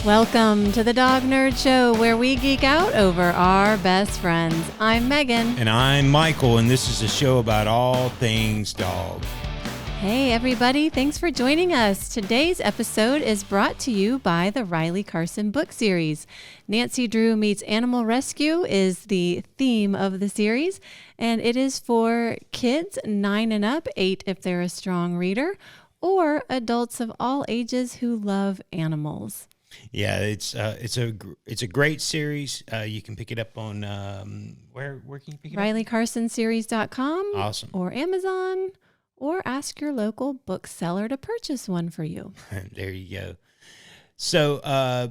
Welcome to the Dog Nerd Show, where we geek out over our best friends. I'm Megan. And I'm Michael, and this is a show about all things dog. Hey, everybody. Thanks for joining us. Today's episode is brought to you by the Riley Carson book series. Nancy Drew Meets Animal Rescue is the theme of the series, and it is for kids 9 and up, 8 if they're a strong reader, or adults of all ages who love animals. Yeah, it's a great series. You can pick it up on where can you pick it up? RileyCarsonSeries.com. Awesome. Or Amazon, or ask your local bookseller to purchase one for you. There you go. So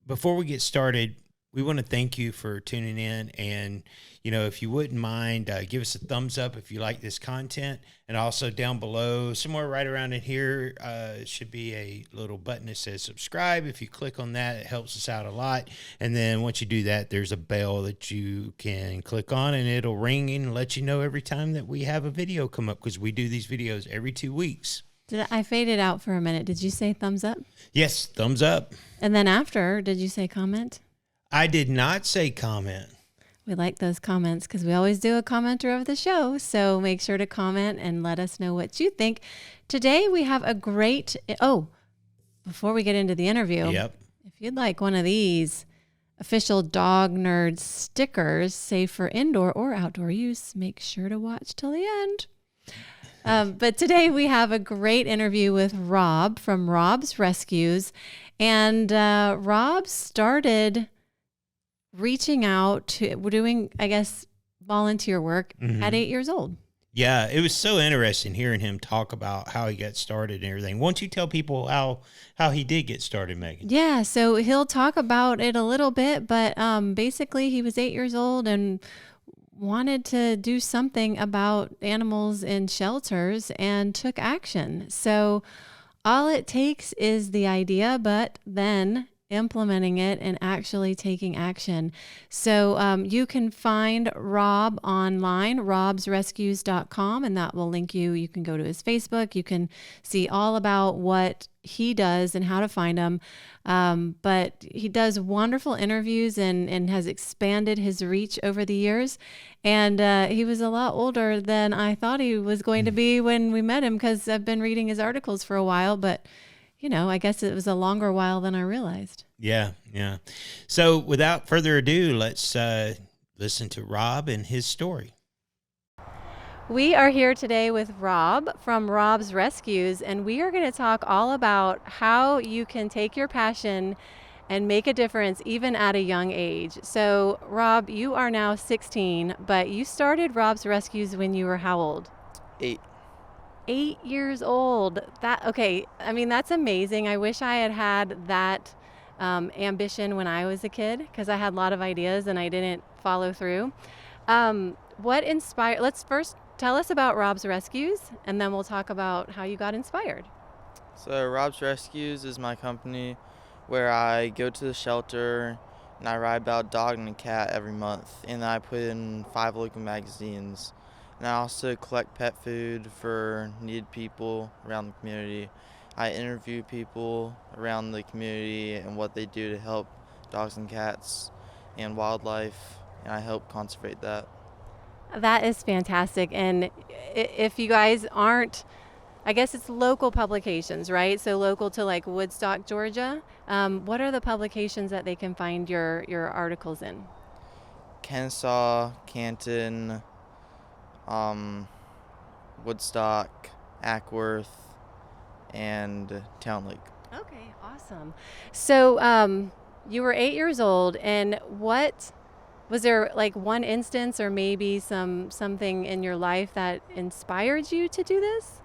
before we get started, we want to thank you for tuning in, and if you wouldn't mind, give us a thumbs up if you like this content, and also down below, somewhere right around in here, should be a little button that says subscribe. If you click on that, it helps us out a lot. And then once you do that, there's a bell that you can click on, and it'll ring and let you know every time that we have a video come up, because we do these videos every 2 weeks. I faded out for a minute. Did you say thumbs up? Yes, thumbs up. And then after, did you say comment? I did not say comment. We like those comments because we always do a commenter of the show. So make sure to comment and let us know what you think. Today we have a great, before we get into the interview, Yep. If you'd like one of these official Dog Nerd stickers, safe for indoor or outdoor use, make sure to watch till the end. But today we have a great interview with Rob from Rob's Rescues. And Rob started reaching out to, we're doing, I guess, volunteer work at 8 years old. Yeah, it was so interesting hearing him talk about how he got started and everything. Why don't you tell people how he did get started, Megan? Yeah, so he'll talk about it a little bit, but basically he was 8 years old and wanted to do something about animals in shelters and took action. So all it takes is the idea, but then implementing it and actually taking action. So you can find Rob online, robsrescues.com, and that will link you. You can go to his Facebook. You can see all about what he does and how to find him. But he does wonderful interviews and has expanded his reach over the years. And he was a lot older than I thought he was going to be when we met him, because I've been reading his articles for a while, but I guess it was a longer while than I realized. Yeah. So without further ado, let's listen to Rob and his story. We are here today with Rob from Rob's Rescues, and we are going to talk all about how you can take your passion and make a difference even at a young age. So, Rob, you are now 16, but you started Rob's Rescues when you were how old? 8. 8 years old. That's amazing. I wish I had that ambition when I was a kid, because I had a lot of ideas and I didn't follow through. What inspired? Let's first tell us about Rob's Rescues, and then we'll talk about how you got inspired. So Rob's Rescues is my company where I go to the shelter and I write about a dog and a cat every month, and I put in 5 local magazines. And I also collect pet food for needed people around the community. I interview people around the community and what they do to help dogs and cats and wildlife, and I help conserve that. That is fantastic. And if you guys aren't, I guess it's local publications, right? So local to like Woodstock, Georgia. What are the publications that they can find your articles in? Kennesaw, Canton, Woodstock, Ackworth, and Town Lake. Okay, awesome. So you were 8 years old, and was there like one instance or maybe something in your life that inspired you to do this?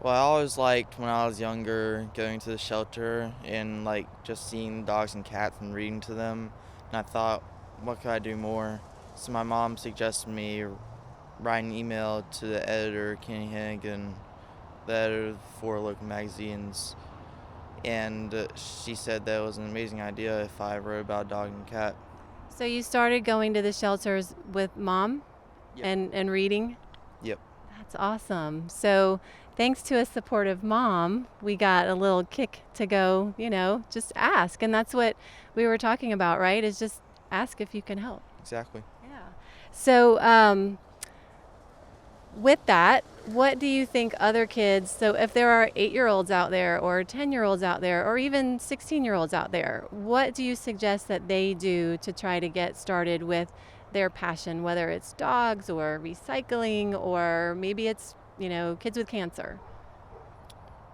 Well, I always liked, when I was younger, going to the shelter and like just seeing dogs and cats and reading to them. And I thought, what could I do more? So my mom suggested me write an email to the editor, Kenny Hannigan, the editor of 4 local magazines. And she said that it was an amazing idea if I wrote about a dog and cat. So you started going to the shelters with Mom? Yep. and reading? Yep. That's awesome. So, thanks to a supportive mom, we got a little kick to go, just ask. And that's what we were talking about, right? Is just ask if you can help. Exactly. Yeah. So, with that, what do you think other kids, so if there are 8-year-olds out there or 10-year-olds out there or even 16-year-olds out there, what do you suggest that they do to try to get started with their passion, whether it's dogs or recycling or maybe it's, kids with cancer?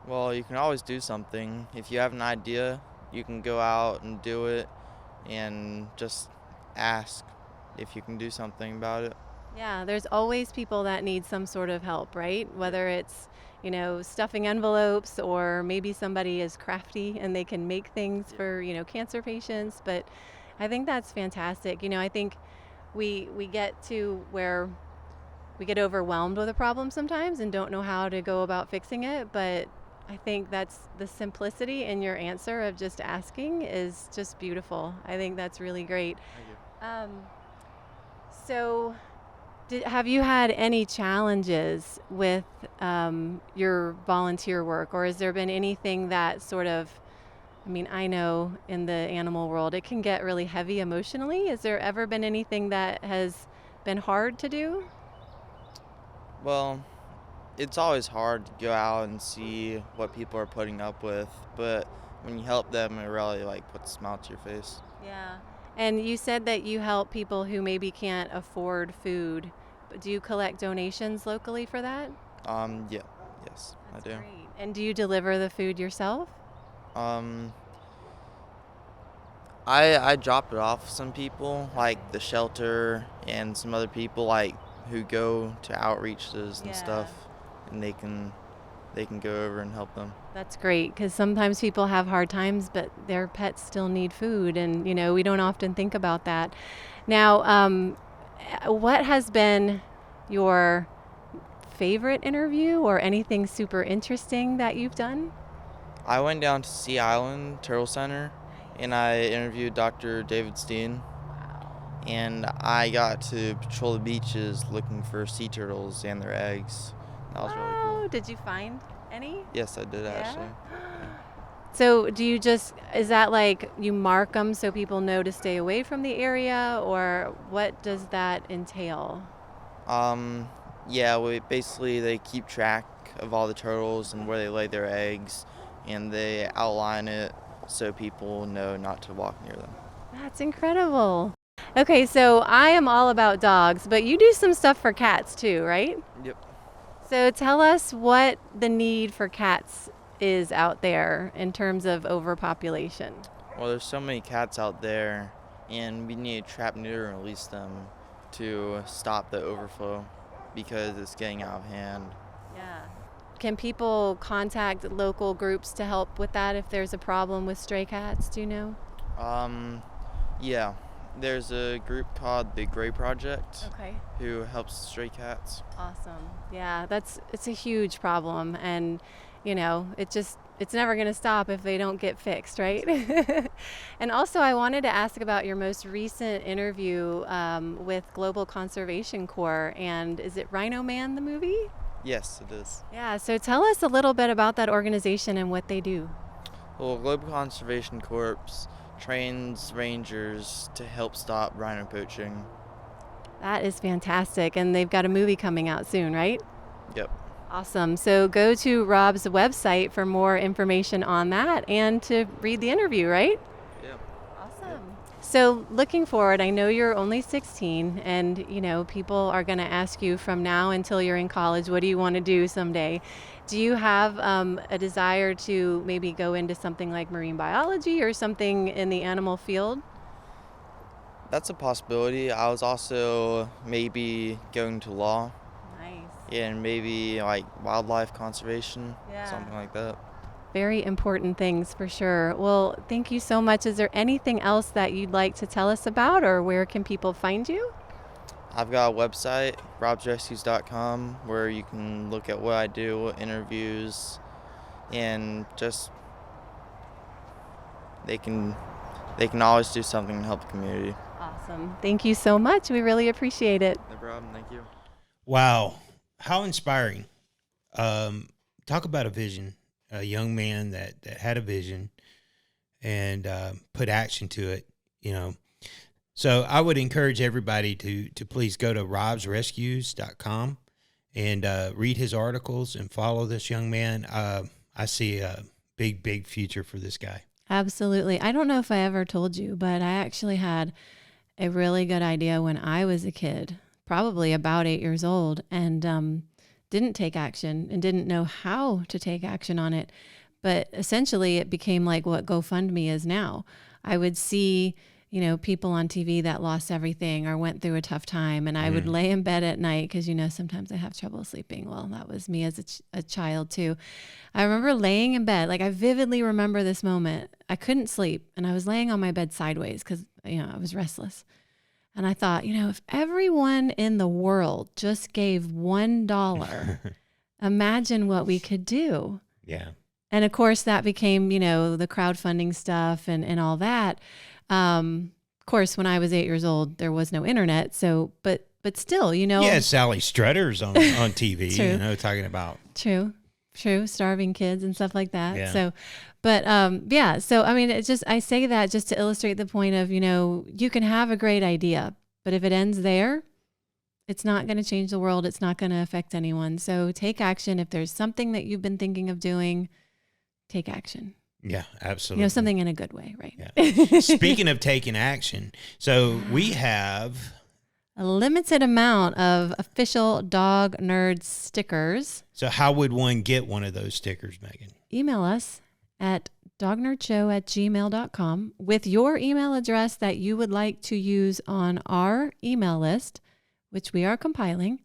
Well, you can always do something. If you have an idea, you can go out and do it and just ask if you can do something about it. Yeah, there's always people that need some sort of help, right? Whether it's, stuffing envelopes or maybe somebody is crafty and they can make things for, cancer patients. But I think that's fantastic. I think we get to where we get overwhelmed with a problem sometimes and don't know how to go about fixing it. But I think that's the simplicity in your answer of just asking is just beautiful. I think that's really great. Thank you. So, have you had any challenges with your volunteer work, or has there been anything that sort of, I know in the animal world it can get really heavy emotionally. Has there ever been anything that has been hard to do? Well, it's always hard to go out and see what people are putting up with, but when you help them, it really puts a smile to your face. Yeah. And you said that you help people who maybe can't afford food. But do you collect donations locally for that? Yeah, yes, That's I do. great. And do you deliver the food yourself? Um, I drop it off some people, like the shelter and some other people who go to outreaches and Yeah. stuff, and they can go over and help them. That's great because sometimes people have hard times, but their pets still need food, and we don't often think about that. Now, what has been your favorite interview or anything super interesting that you've done? I went down to Sea Island Turtle Center, and I interviewed Dr. David Steen, and I got to patrol the beaches looking for sea turtles and their eggs. That was really Wow, cool. did you find any? Yes, I did actually. So is that like you mark them so people know to stay away from the area, or what does that entail? Yeah, they keep track of all the turtles and where they lay their eggs, and they outline it so people know not to walk near them. That's incredible. Okay, so I am all about dogs, but you do some stuff for cats too, right? Yep. So tell us what the need for cats is out there in terms of overpopulation. Well, there's so many cats out there, and we need to trap, neuter, and release them to stop the overflow because it's getting out of hand. Yeah. Can people contact local groups to help with that if there's a problem with stray cats? Do you know? Yeah. There's a group called the Gray Project Okay. who helps stray cats. Awesome. Yeah, it's a huge problem, and it's never going to stop if they don't get fixed, right? And also, I wanted to ask about your most recent interview with Global Conservation Corps, and is it Rhino Man, the movie? Yes, it is. Yeah, so tell us a little bit about that organization and what they do. Well, Global Conservation Corps trains rangers to help stop rhino poaching. That is fantastic, and they've got a movie coming out soon, right? Yep. Awesome. So go to Rob's website for more information on that and to read the interview, right? Yeah. Awesome. So looking forward, I know you're only 16 and, people are going to ask you from now until you're in college, what do you want to do someday? Do you have a desire to maybe go into something like marine biology or something in the animal field? That's a possibility. I was also maybe going to law Nice. and maybe wildlife conservation, Yeah. something like that. Very important things for sure. Well, thank you so much. Is there anything else that you'd like to tell us about, or where can people find you? I've got a website, robsrescues.com, where you can look at what I do, interviews, and just they can always do something to help the community. Awesome. Thank you so much. We really appreciate it. No problem. Thank you. Wow. how inspiring. Talk about a vision, a young man that had a vision and put action to it, you know. So I would encourage everybody to please go to robsrescues.com and read his articles and follow this young man. I see a big future for this guy. Absolutely. I don't know if I ever told you, but I actually had a really good idea when I was a kid, probably about 8 years old, and didn't take action and didn't know how to take action on it. But essentially it became like what GoFundMe is now. I would see, you know, people on TV that lost everything or went through a tough time. And I would lay in bed at night because, you know, sometimes I have trouble sleeping. Well, that was me as a child too. I remember laying in bed. Like I vividly remember this moment. I couldn't sleep and I was laying on my bed sideways because, you know, I was restless. And I thought, you know, if everyone in the world just gave $1, imagine what we could do. Yeah. And of course that became, you know, the crowdfunding stuff and all that. Of course, when I was 8 years old, there was no internet. So, but still, you know. Yeah, Sally Strutter's on TV, True. you know, talking about. True, starving kids and stuff like that. Yeah. So, but yeah. So, I mean, it's just, I say that just to illustrate the point of, you know, you can have a great idea, but if it ends there, it's not going to change the world. It's not going to affect anyone. So take action. If there's something that you've been thinking of doing, take action. Yeah, absolutely. You know, something in a good way, right? Yeah. Speaking of taking action, so we have a limited amount of official Dog Nerd stickers. So how would one get one of those stickers, Megan? Email us at dognerdshow@gmail.com with your email address that you would like to use on our email list, which we are compiling.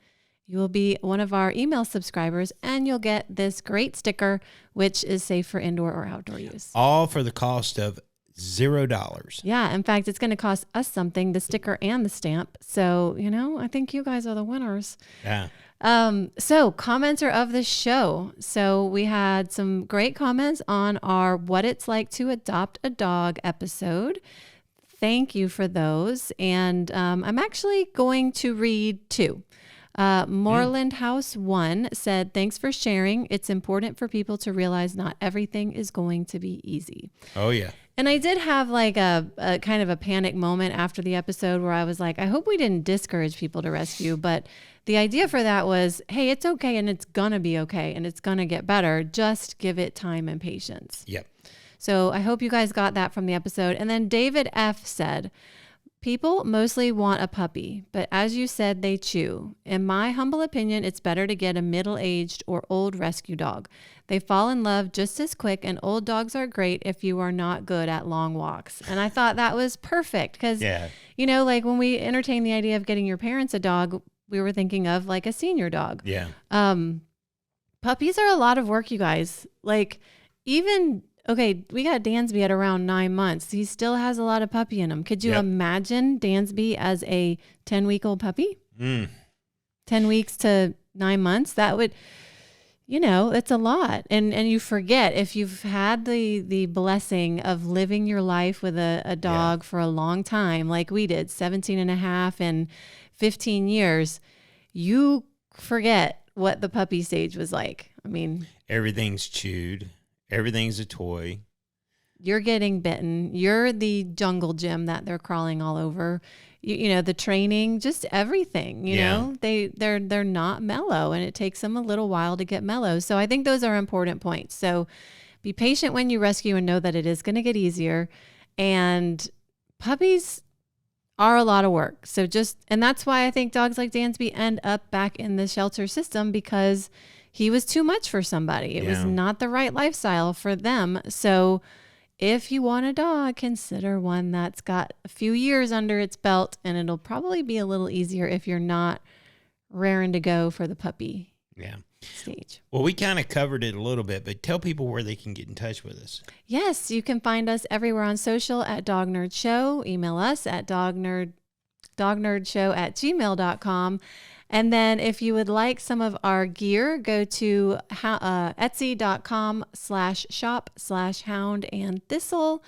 You will be one of our email subscribers and you'll get this great sticker, which is safe for indoor or outdoor use. All for the cost of $0. Yeah. In fact, it's going to cost us something, the sticker and the stamp. So, you know, I think you guys are the winners. Yeah. So commenter of the show. So we had some great comments on our What It's Like to Adopt a Dog episode. Thank you for those. And I'm actually going to read two. Moreland House 1 said, thanks for sharing. It's important for people to realize not everything is going to be easy. Oh, yeah. And I did have like a kind of a panic moment after the episode where I was like, I hope we didn't discourage people to rescue. But the idea for that was, hey, it's okay and it's going to be okay and it's going to get better. Just give it time and patience. Yep. So I hope you guys got that from the episode. And then David F. said, people mostly want a puppy, but as you said, they chew. In my humble opinion, it's better to get a middle-aged or old rescue dog. They fall in love just as quick, and old dogs are great if you are not good at long walks. And I thought that was perfect because, you know, like when we entertained the idea of getting your parents a dog, we were thinking of like a senior dog. Yeah. Puppies are a lot of work, you guys. Like even... Okay, we got Dansby at around 9 months. He still has a lot of puppy in him. Could you imagine Dansby as a 10-week-old puppy? 10 weeks to 9 months? That would, you know, it's a lot. And you forget if you've had the blessing of living your life with a dog for a long time, like we did, 17 and a half and 15 years, you forget what the puppy stage was like. I mean, everything's chewed. Everything's a toy. You're getting bitten. You're the jungle gym that they're crawling all over. You know, the training, just everything, you know, they're not mellow and it takes them a little while to get mellow. So I think those are important points. So be patient when you rescue and know that it is going to get easier. And puppies are a lot of work. So and that's why I think dogs like Dansby end up back in the shelter system because he was too much for somebody. It was not the right lifestyle for them. So if you want a dog, consider one that's got a few years under its belt, and it'll probably be a little easier if you're not raring to go for the puppy stage. Well, we kind of covered it a little bit, but tell people where they can get in touch with us. Yes, you can find us everywhere on social at Dog Nerd Show. Email us at dognerdshow@gmail.com. And then if you would like some of our gear, go to etsy.com/shop/hound and thistle.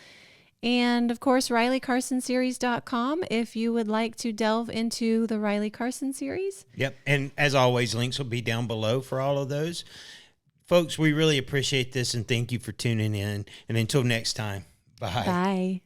And of course, RileyCarsonSeries.com if you would like to delve into the Riley Carson series. Yep. And as always, links will be down below for all of those. Folks, we really appreciate this and thank you for tuning in. And until next time, bye. Bye.